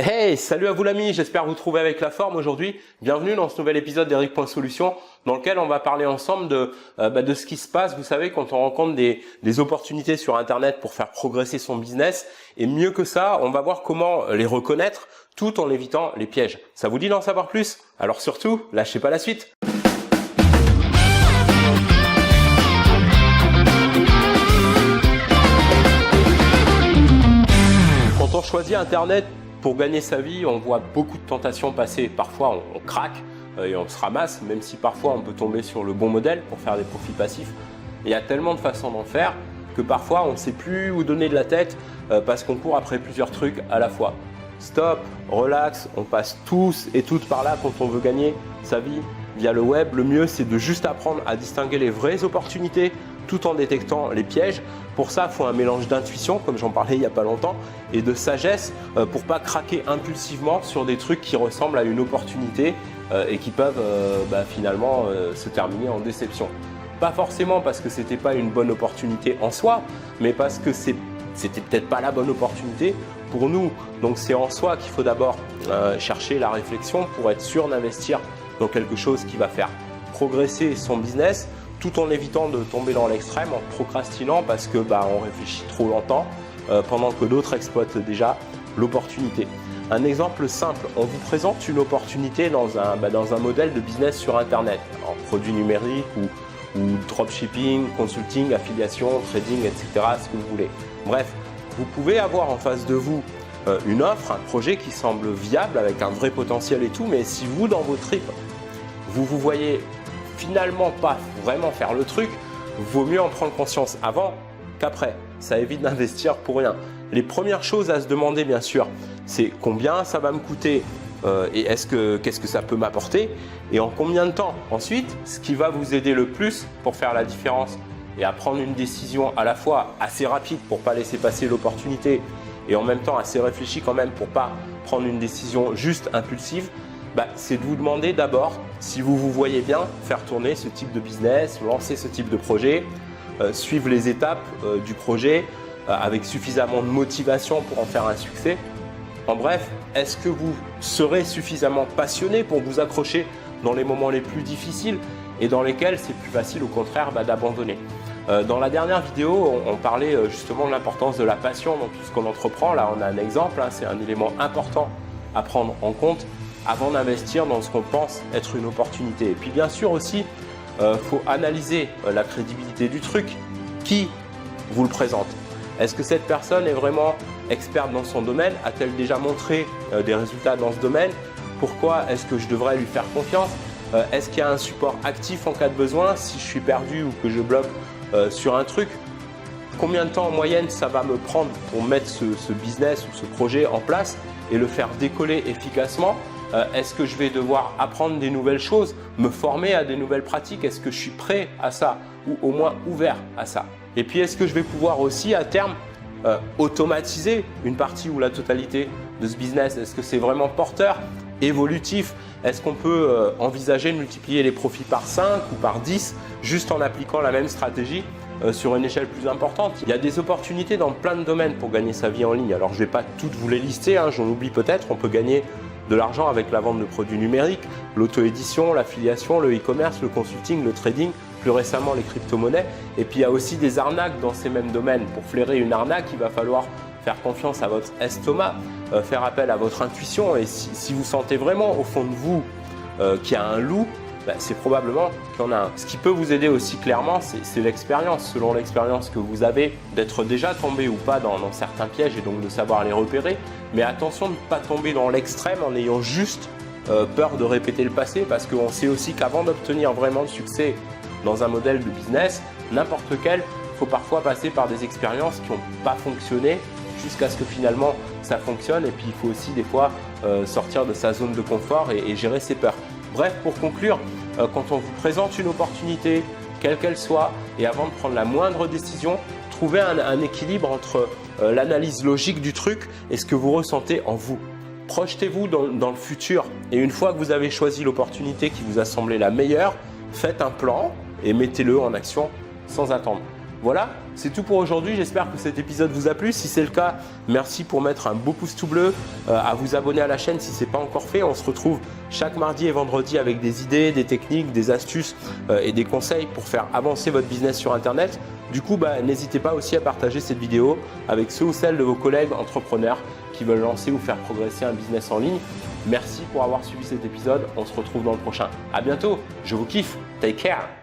Hey, salut à vous l'ami, j'espère vous trouver avec la forme aujourd'hui. Bienvenue dans ce nouvel épisode d'Eric.Solutions dans lequel on va parler ensemble de ce qui se passe, vous savez, quand on rencontre des opportunités sur Internet pour faire progresser son business. Et mieux que ça, on va voir comment les reconnaître tout en évitant les pièges. Ça vous dit d'en savoir plus? Alors surtout, lâchez pas la suite. Quand on choisit Internet pour gagner sa vie, on voit beaucoup de tentations passer. Parfois, on craque et on se ramasse, même si parfois on peut tomber sur le bon modèle pour faire des profits passifs. Il y a tellement de façons d'en faire que parfois on ne sait plus où donner de la tête parce qu'on court après plusieurs trucs à la fois. Stop, relax, on passe tous et toutes par là quand on veut gagner sa vie via le web. Le mieux, c'est de juste apprendre à distinguer les vraies opportunités tout en détectant les pièges. Pour ça, il faut un mélange d'intuition, comme j'en parlais il n'y a pas longtemps, et de sagesse pour pas craquer impulsivement sur des trucs qui ressemblent à une opportunité et qui peuvent finalement se terminer en déception. Pas forcément parce que c'était pas une bonne opportunité en soi, mais parce que c'était peut-être pas la bonne opportunité pour nous. Donc c'est en soi qu'il faut d'abord chercher la réflexion pour être sûr d'investir dans quelque chose qui va faire progresser son business, tout en évitant de tomber dans l'extrême, en procrastinant parce que on réfléchit trop longtemps pendant que d'autres exploitent déjà l'opportunité. Un exemple simple, on vous présente une opportunité dans un modèle de business sur Internet, en produits numériques ou dropshipping, consulting, affiliation, trading, etc., ce que vous voulez. Bref, vous pouvez avoir en face de vous une offre, un projet qui semble viable avec un vrai potentiel et tout, mais si vous, dans vos tripes, vous voyez finalement pas vraiment faire le truc, vaut mieux en prendre conscience avant qu'après. Ça évite d'investir pour rien. Les premières choses à se demander, bien sûr, c'est combien ça va me coûter et qu'est-ce que ça peut m'apporter et en combien de temps. Ensuite, ce qui va vous aider le plus pour faire la différence et à prendre une décision à la fois assez rapide pour pas laisser passer l'opportunité et en même temps assez réfléchi quand même pour pas prendre une décision juste impulsive, c'est de vous demander d'abord si vous voyez bien faire tourner ce type de business, lancer ce type de projet, suivre les étapes du projet avec suffisamment de motivation pour en faire un succès. En bref, est-ce que vous serez suffisamment passionné pour vous accrocher dans les moments les plus difficiles et dans lesquels c'est plus facile au contraire d'abandonner. Dans la dernière vidéo, on parlait justement de l'importance de la passion dans tout ce qu'on entreprend. Là, on a un exemple, c'est un élément important à prendre en compte avant d'investir dans ce qu'on pense être une opportunité. Et puis bien sûr aussi, faut analyser la crédibilité du truc. Qui vous le présente? Est-ce que cette personne est vraiment experte dans son domaine? A-t-elle déjà montré des résultats dans ce domaine? Pourquoi est-ce que je devrais lui faire confiance? Est-ce qu'il y a un support actif en cas de besoin si je suis perdu ou que je bloque sur un truc? Combien de temps en moyenne ça va me prendre pour mettre ce business ou ce projet en place et le faire décoller efficacement? Est-ce que je vais devoir apprendre des nouvelles choses, me former à des nouvelles pratiques? Est-ce que je suis prêt à ça ou au moins ouvert à ça? Et puis est-ce que je vais pouvoir aussi à terme automatiser une partie ou la totalité de ce business? Est-ce que c'est vraiment porteur, évolutif? Est-ce qu'on peut envisager de multiplier les profits par 5 ou par 10 juste en appliquant la même stratégie sur une échelle plus importante? Il y a des opportunités dans plein de domaines pour gagner sa vie en ligne. Alors je ne vais pas toutes vous les lister, j'en oublie peut-être. On peut gagner de l'argent avec la vente de produits numériques, l'auto-édition, l'affiliation, le e-commerce, le consulting, le trading, plus récemment les crypto-monnaies. Et puis il y a aussi des arnaques dans ces mêmes domaines. Pour flairer une arnaque, il va falloir faire confiance à votre estomac, faire appel à votre intuition. Et si vous sentez vraiment au fond de vous qu'il y a un loup, c'est probablement qu'il y en a un. Ce qui peut vous aider aussi clairement, c'est l'expérience. Selon l'expérience que vous avez, d'être déjà tombé ou pas dans certains pièges et donc de savoir les repérer. Mais attention de ne pas tomber dans l'extrême en ayant juste peur de répéter le passé, parce qu'on sait aussi qu'avant d'obtenir vraiment le succès dans un modèle de business, n'importe lequel, il faut parfois passer par des expériences qui n'ont pas fonctionné jusqu'à ce que finalement ça fonctionne. Et puis il faut aussi des fois sortir de sa zone de confort et gérer ses peurs. Bref, pour conclure, quand on vous présente une opportunité, quelle qu'elle soit, et avant de prendre la moindre décision, trouvez un équilibre entre l'analyse logique du truc et ce que vous ressentez en vous. Projetez-vous dans le futur et une fois que vous avez choisi l'opportunité qui vous a semblé la meilleure, faites un plan et mettez-le en action sans attendre. Voilà, C'est tout pour aujourd'hui, j'espère que cet épisode vous a plu. Si c'est le cas, merci pour mettre un beau pouce tout bleu, à vous abonner à la chaîne si ce n'est pas encore fait. On se retrouve chaque mardi et vendredi avec des idées, des techniques, des astuces et des conseils pour faire avancer votre business sur Internet. Du coup, n'hésitez pas aussi à partager cette vidéo avec ceux ou celles de vos collègues entrepreneurs qui veulent lancer ou faire progresser un business en ligne. Merci pour avoir suivi cet épisode, on se retrouve dans le prochain. À bientôt, je vous kiffe, take care.